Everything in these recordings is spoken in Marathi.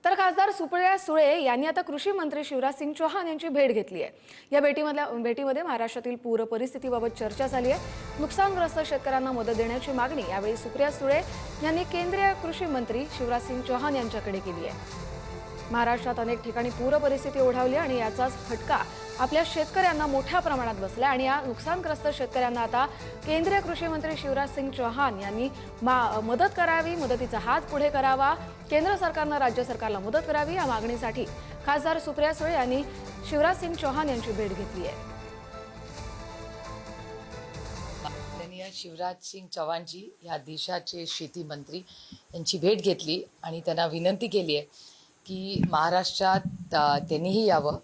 तर खासदार सुप्रिया सुळे यांनी आता कृषी मंत्री शिवराज सिंग चौहान यांची भेट घेतली आहे। या भेटीमध्ये महाराष्ट्रातील पूर परिस्थितीबाबत चर्चा झाली आहे। नुकसानग्रस्त शेतकऱ्यांना मदत देण्याची मागणी यावेळी सुप्रिया सुळे यांनी केंद्रीय कृषी मंत्री शिवराज सिंग चौहान यांच्याकडे केली आहे। महाराष्ट्रात अनेक ठिकाणी पूर परिस्थिती ओढावली आणि याचाच फटका आपल्या शेतकऱ्यांना मोठ्या प्रमाणात बसला आणि या नुकसानग्रस्त शेतकऱ्यांना आता केंद्रीय कृषी मंत्री शिवराज सिंग चौहान यांनी मदत करावी, मदतीचा हात पुढे करावा। केंद्र सरकारने राज्य सरकारला मदत करावी या मागणीसाठी खासदार सुप्रिया सुळे यांनी शिवराज सिंग चौहान यांची भेट घेतली आहे। शिवराज सिंग चौहानजी या देशाचे शेती मंत्री यांची भेट घेतली आणि त्यांना विनंती केली आहे की महाराष्ट्रात त्यांनीही यावं।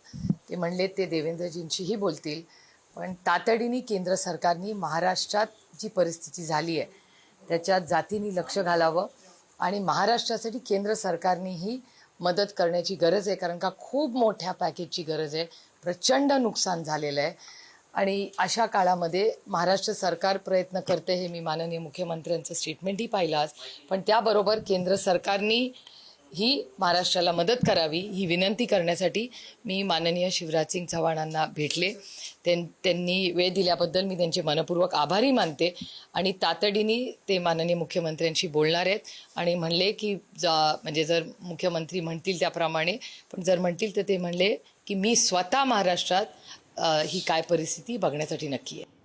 ते म्हणले ते देवेंद्रजींशीही बोलतील, पण तातडीने केंद्र सरकारने महाराष्ट्रात जी परिस्थिती झाली आहे त्याच्यात जातीने लक्ष घालावं आणि महाराष्ट्रासाठी केंद्र सरकारनेही मदत करण्याची गरज आहे, कारण का खूप मोठ्या पॅकेजची गरज आहे। प्रचंड नुकसान झालेलं आहे आणि अशा काळामध्ये महाराष्ट्र सरकार प्रयत्न करते हे मी माननीय मुख्यमंत्र्यांचं स्टेटमेंटही पाहिलं आज, पण त्याबरोबर केंद्र सरकारने ही महाराष्ट्राला मदत करावी ही विनंती करण्यासाठी मी माननीय शिवराज सिंग चौहानांना भेटले। त्यांनी वेळ दिल्याबद्दल मी त्यांचे मनपूर्वक आभारी मानते आणि तातडीने ते माननीय मुख्यमंत्र्यांशी बोलणार आहेत आणि म्हणले की म्हणजे जर मुख्यमंत्री म्हणतील त्याप्रमाणे, पण जर म्हणतील तर ते म्हणले की मी स्वतः महाराष्ट्रात ही काय परिस्थिती बघण्यासाठी नक्की आहे।